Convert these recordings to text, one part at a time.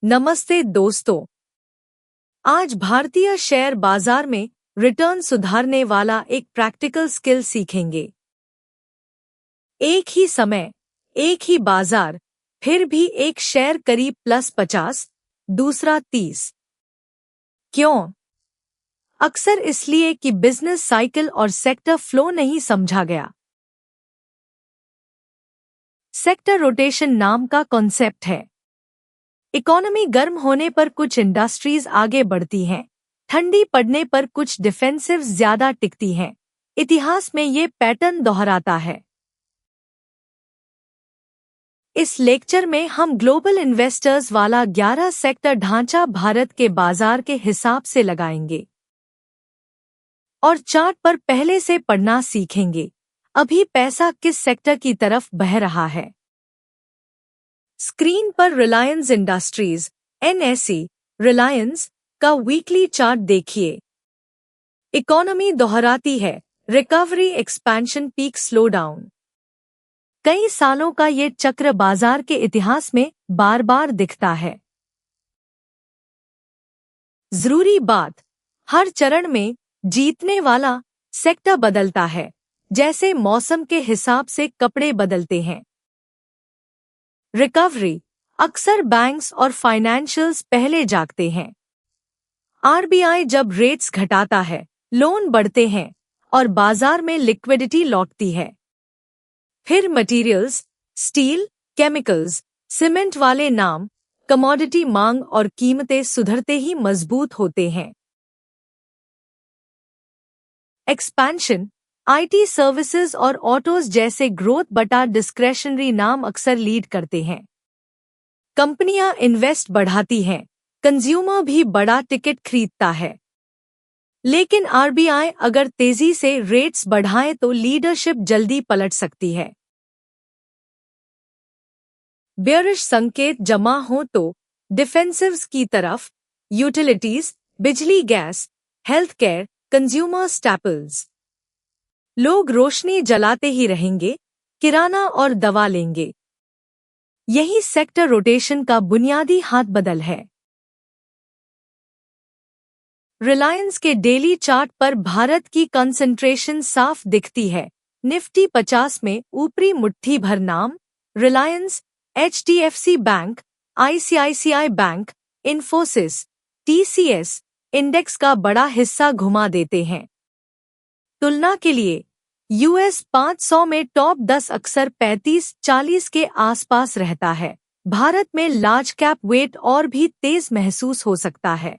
नमस्ते दोस्तों। आज भारतीय शेयर बाजार में रिटर्न सुधारने वाला एक प्रैक्टिकल स्किल सीखेंगे। एक ही समय, एक ही बाजार, फिर भी एक शेयर करीब +50, दूसरा 30। क्यों? अक्सर इसलिए कि बिजनेस साइकिल और सेक्टर फ्लो नहीं समझा गया। सेक्टर रोटेशन नाम का कॉन्सेप्ट है। इकोनॉमी गर्म होने पर कुछ इंडस्ट्रीज आगे बढ़ती हैं, ठंडी पड़ने पर कुछ डिफेंसिव ज्यादा टिकती हैं। इतिहास में ये पैटर्न दोहराता है। इस लेक्चर में हम ग्लोबल इन्वेस्टर्स वाला 11 सेक्टर ढांचा भारत के बाजार के हिसाब से लगाएंगे और चार्ट पर पहले से पढ़ना सीखेंगे। अभी पैसा किस सेक्टर की तरफ बह रहा है। स्क्रीन पर रिलायंस इंडस्ट्रीज NSE रिलायंस का वीकली चार्ट देखिए। इकोनॉमी दोहराती है, recovery, expansion, peak, slow down. कई सालों का ये चक्र बाजार के इतिहास में बार बार दिखता है। जरूरी बात, हर चरण में जीतने वाला सेक्टर बदलता है, जैसे मौसम के हिसाब से कपड़े बदलते हैं। रिकवरी, अक्सर बैंक्स और फाइनेंशियल्स पहले जागते हैं। RBI जब रेट्स घटाता है, लोन बढ़ते हैं और बाजार में लिक्विडिटी लौटती है। फिर मटेरियल्स, स्टील, केमिकल्स, सीमेंट वाले नाम, कमोडिटी मांग और कीमतें सुधरते ही मजबूत होते हैं। एक्सपेंशन, IT सर्विसेज और ऑटोज जैसे ग्रोथ बटा डिस्क्रेशनरी नाम अक्सर लीड करते हैं। कंपनियां इन्वेस्ट बढ़ाती हैं, कंज्यूमर भी बड़ा टिकट खरीदता है। लेकिन RBI अगर तेजी से रेट्स बढ़ाए तो लीडरशिप जल्दी पलट सकती है। बेयरिश संकेत जमा हो तो डिफेंसिव्स की तरफ, यूटिलिटीज, बिजली, गैस, हेल्थ केयर, कंज्यूमर स्टैपल्स। लोग रोशनी जलाते ही रहेंगे, किराना और दवा लेंगे। यही सेक्टर रोटेशन का बुनियादी हाथ बदल है। रिलायंस के डेली चार्ट पर भारत की कंसंट्रेशन साफ दिखती है। निफ्टी 50 में ऊपरी मुट्ठी भर नाम Reliance, HDFC bank, ICICI bank, Infosys, TCS index का बड़ा हिस्सा घुमा देते हैं। तुलना के लिए US 500 में टॉप 10 अक्सर 35-40 के आसपास रहता है। भारत में लार्ज कैप वेट और भी तेज महसूस हो सकता है।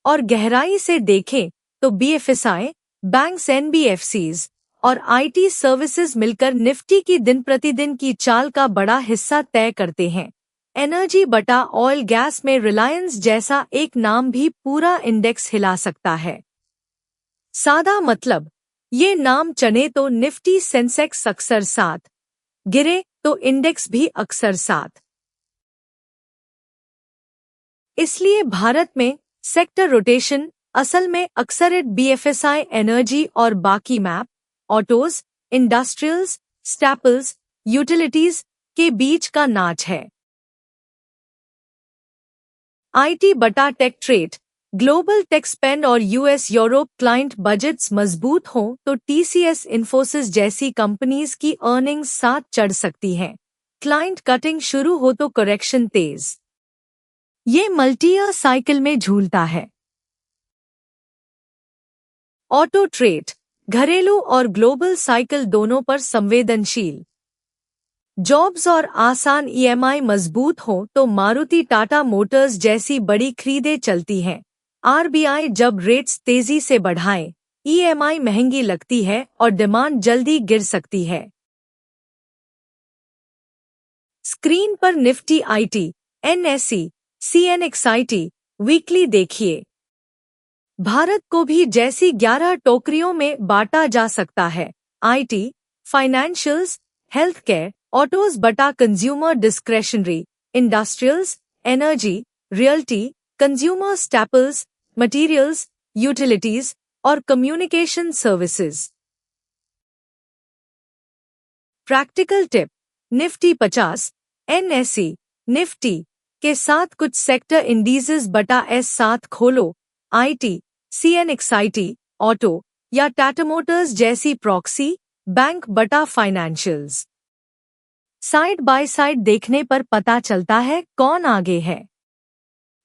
और गहराई से देखें तो BFSI, बैंक्स, NBFCs और IT सर्विसेज मिलकर निफ्टी की दिन प्रतिदिन की चाल का बड़ा हिस्सा तय करते हैं। एनर्जी बटा ऑयल गैस में रिलायंस जैसा एक नाम भी पूरा इंडेक्स हिला सकता है। सादा मतलब, ये नाम चने तो निफ्टी सेंसेक्स अक्सर 7, गिरे तो इंडेक्स भी अक्सर 7। इसलिए भारत में सेक्टर रोटेशन असल में अक्सर BFSI, एनर्जी और बाकी map, autos, industrials, staples, utilities के बीच का नाच है। IT बटा tech trade, global tech spend और US यूरोप क्लाइंट बजट्स मजबूत हों तो TCS, इन्फोसिस जैसी कंपनीज की अर्निंग्स साथ चढ़ सकती हैं। क्लाइंट कटिंग शुरू हो तो करेक्शन तेज। ये मल्टी ईयर साइकिल में झूलता है। ऑटो ट्रेड, घरेलू और ग्लोबल साइकिल दोनों पर संवेदनशील। जॉब्स और आसान EMI मजबूत हो तो मारुति, टाटा मोटर्स जैसी बड़ी खरीदें चलती हैं। RBI जब रेट्स तेजी से बढ़ाए, EMI महंगी लगती है और डिमांड जल्दी गिर सकती है। स्क्रीन पर Nifty IT, NSE, CNXIT weekly देखिए। भारत को भी जैसी 11 टोकरियों में बांटा जा सकता है। IT, financials, health care, autos बटा consumer discretionary, industrials, energy, realty, consumer staples, materials, utilities और communication services. Practical tip, Nifty 50, NSE Nifty के साथ कुछ सेक्टर इंडिसेस बटा S7 खोलो, IT, CNXIT, ऑटो या टाटा मोटर्स जैसी प्रॉक्सी, बैंक बटा फाइनेंशियल्स। साइड बाय साइड देखने पर पता चलता है कौन आगे है।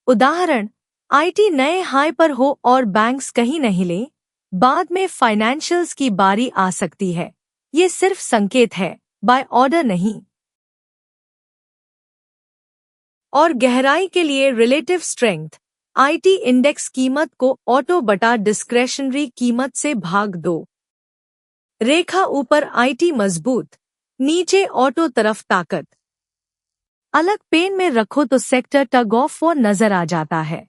उदाहरण, IT नए हाई पर हो और बैंक्स कहीं नहीं ले, बाद में फाइनेंशियल्स की बारी आ सकती है। ये सिर्फ संकेत है, बाय ऑर्डर नहीं। और गहराई के लिए रिलेटिव स्ट्रेंथ, IT इंडेक्स कीमत को ऑटो बटा डिस्क्रेशनरी कीमत से भाग दो। रेखा ऊपर IT मजबूत, नीचे ऑटो तरफ ताकत। अलग पेन में रखो तो सेक्टर टग ऑफ वॉर नजर आ जाता है।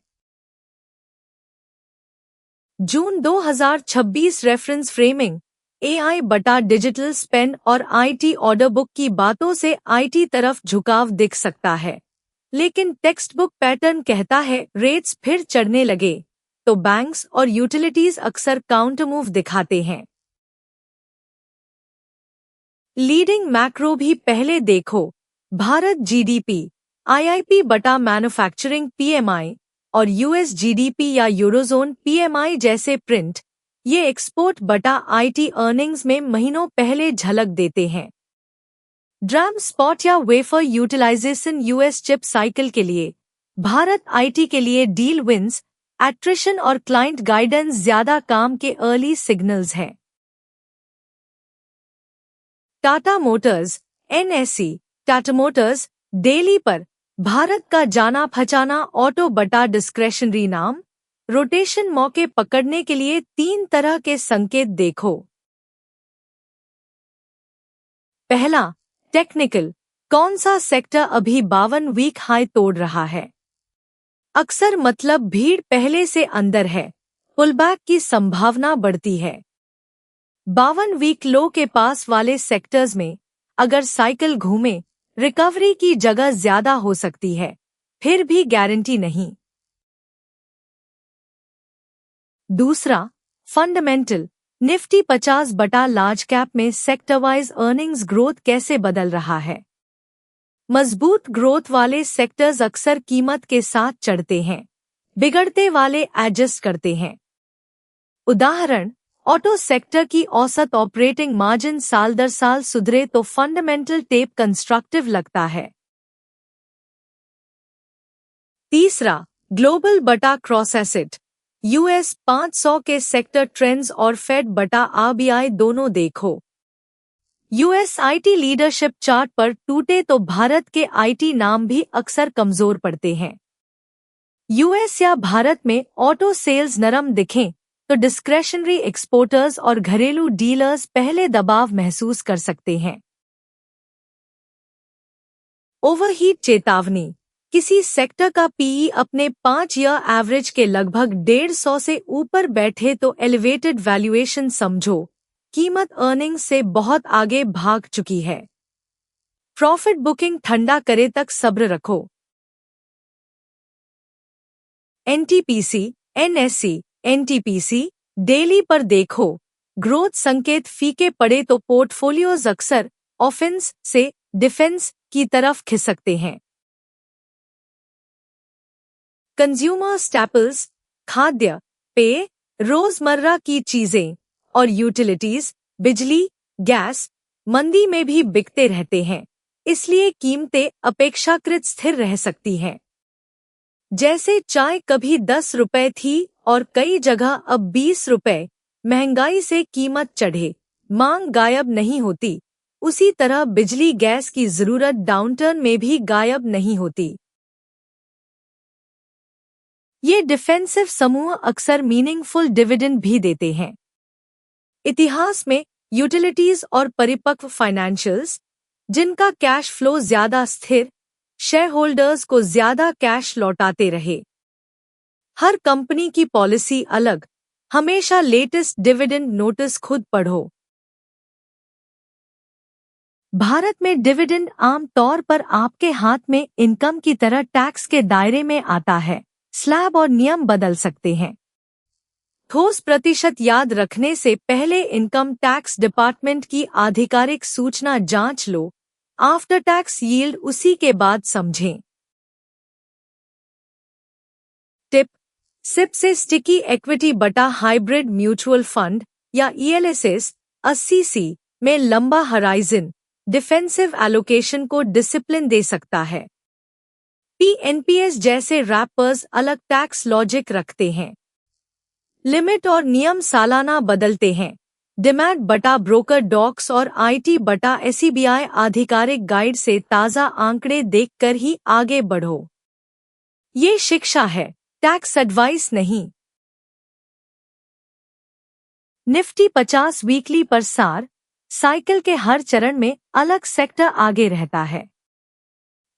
जून 2026 रेफरेंस फ्रेमिंग, AI बटा डिजिटल स्पेंड और IT ऑर्डर बुक की बातों से IT तरफ झुकाव दिख सकता है, लेकिन टेक्स्ट बुक पैटर्न कहता है रेट्स फिर चढ़ने लगे तो बैंक्स और यूटिलिटीज अक्सर काउंटर मूव दिखाते हैं। लीडिंग मैक्रो भी पहले देखो, भारत GDP, IIP बटा मैन्युफैक्चरिंग PMI और US GDP या यूरोजोन PMI जैसे प्रिंट, ये एक्सपोर्ट बटा IT अर्निंग्स में महीनों पहले झलक देते हैं। ड्रैम स्पॉट या wafer utilisation US chip cycle के लिए, भारत IT के लिए डील विंस, एट्रिशन और क्लाइंट गाइडेंस ज्यादा काम के अर्ली सिग्नल्स हैं। Tata Motors, NSE, Tata Motors, daily पर भारत का जाना पहचाना ऑटो बटा डिस्क्रेशनरी नाम, रोटेशन मौके पकड़ने के लिए 3 तरह के संकेत देखो। पहला, टेक्निकल, कौन सा सेक्टर अभी 52 वीक हाई तोड़ रहा है? अक्सर मतलब भीड़ पहले से अंदर है, पुलबैक की संभावना बढ़ती है। 52 वीक लो के पास वाले सेक्टर्स में अगर साइकिल घूमे, रिकवरी की जगह ज्यादा हो सकती है, फिर भी गारंटी नहीं। दूसरा, फंडामेंटल, निफ्टी 50 बटा लार्ज कैप में सेक्टर वाइज अर्निंग्स ग्रोथ कैसे बदल रहा है? मजबूत ग्रोथ वाले सेक्टर्स अक्सर कीमत के साथ चढ़ते हैं, बिगड़ते वाले एडजस्ट करते हैं। उदाहरण, ऑटो सेक्टर की औसत ऑपरेटिंग मार्जिन साल दर साल सुधरे तो फंडामेंटल टेप कंस्ट्रक्टिव लगता है। तीसरा, ग्लोबल बटा क्रॉस एसेट, US 500 के सेक्टर ट्रेंड्स और फेड बटा RBI दोनों देखो। US IT लीडरशिप चार्ट पर टूटे तो भारत के IT नाम भी अक्सर कमजोर पड़ते हैं। US या भारत में ऑटो सेल्स नरम दिखें तो डिस्क्रेशनरी एक्सपोर्टर्स और घरेलू डीलर्स पहले दबाव महसूस कर सकते हैं। ओवरहीट चेतावनी, किसी सेक्टर का PE अपने 5 ईयर एवरेज के लगभग 150 से ऊपर बैठे तो एलिवेटेड वैल्यूएशन समझो, कीमत अर्निंग्स से बहुत आगे भाग चुकी है। प्रॉफिट बुकिंग ठंडा करे तक सब्र रखो। NTPC, NSE, NTPC, डेली पर देखो, ग्रोथ संकेत फीके पड़े तो पोर्टफोलियोज अक्सर ऑफेंस से डिफेंस की तरफ खिसकते हैं। कंज्यूमर स्टैपल्स, खाद्य, पेय, रोजमर्रा की चीजें और यूटिलिटीज, बिजली, गैस, मंदी में भी बिकते रहते हैं, इसलिए कीमतें अपेक्षाकृत स्थिर रह सकती हैं। जैसे चाय कभी 10 रुपए थी और कई जगह अब 20 रुपए, महंगाई से कीमत चढ़े, मांग गायब नहीं होती, उसी तरह बिजली गैस की जरूरत डाउनटर्न में भी गायब नहीं होती। ये डिफेंसिव समूह अक्सर मीनिंगफुल डिविडेंड भी देते हैं। इतिहास में यूटिलिटीज और परिपक्व फाइनेंशियल्स, जिनका कैश फ्लो ज्यादा स्थिर, शेयर होल्डर्स को ज्यादा कैश लौटाते रहे। हर कंपनी की पॉलिसी अलग, हमेशा लेटेस्ट डिविडेंड नोटिस खुद पढ़ो। भारत में डिविडेंड आम तौर पर आपके हाथ में इनकम की तरह टैक्स के दायरे में आता है, स्लैब और नियम बदल सकते हैं। ठोस प्रतिशत याद रखने से पहले इनकम टैक्स डिपार्टमेंट की आधिकारिक सूचना जांच लो। आफ्टर टैक्स यील्ड उसी के बाद समझें। टिप: सिप से स्टिकी इक्विटी बटा हाइब्रिड म्यूचुअल फंड या ELSS 80C में लंबा हराइजन डिफेंसिव एलोकेशन को डिसिप्लिन दे सकता है। PNPS जैसे रैपर्स अलग टैक्स लॉजिक रखते हैं। लिमिट और नियम सालाना बदलते हैं। डिमैट बटा ब्रोकर डॉक्स और IT बटा SEBI आधिकारिक गाइड से ताज़ा आंकड़े देखकर ही आगे बढ़ो। ये शिक्षा है, टैक्स एडवाइस नहीं। निफ्टी 50 वीकली पर सार: साइकिल के हर चरण में अलग सेक्टर आगे रहता है।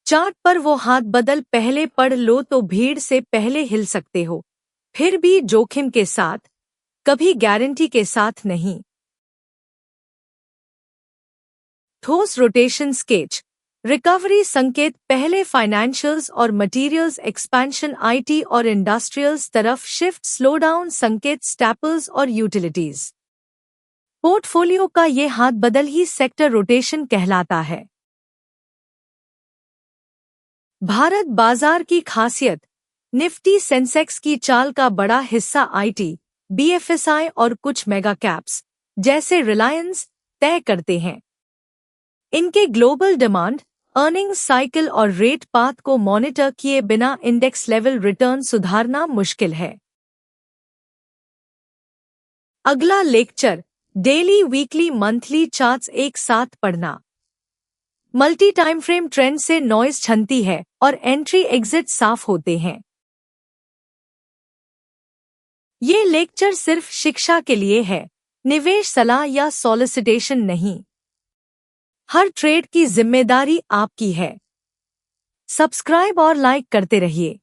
चार्ट पर वो हाथ बदल पहले पढ़ लो तो भीड़ से पहले हिल सकते हो, फिर भी जोखिम के साथ, कभी गारंटी के साथ नहीं। ठोस रोटेशन स्केच: रिकवरी संकेत पहले फाइनेंशियल्स और मटेरियल्स एक्सपेंशन IT और इंडस्ट्रियल्स तरफ शिफ्ट, स्लोडाउन संकेत स्टैपल्स और यूटिलिटीज। पोर्टफोलियो का ये हाथ बदल ही सेक्टर रोटेशन कहलाता है। भारत बाजार की खासियत: निफ्टी सेंसेक्स की चाल का बड़ा हिस्सा IT, BFSI और कुछ मेगा कैप्स जैसे रिलायंस तय करते हैं। इनके ग्लोबल डिमांड, अर्निंग्स साइकिल और रेट पाथ को मॉनिटर किए बिना इंडेक्स लेवल रिटर्न सुधारना मुश्किल है। अगला lecture: daily, weekly, monthly charts एक साथ पढ़ना। मल्टी टाइम फ्रेम ट्रेंड से नॉइज छनती है और एंट्री एग्जिट साफ होते हैं। ये लेक्चर सिर्फ शिक्षा के लिए है, निवेश सलाह या सॉलिसिटेशन नहीं। हर ट्रेड की जिम्मेदारी आपकी है। सब्सक्राइब और लाइक करते रहिए।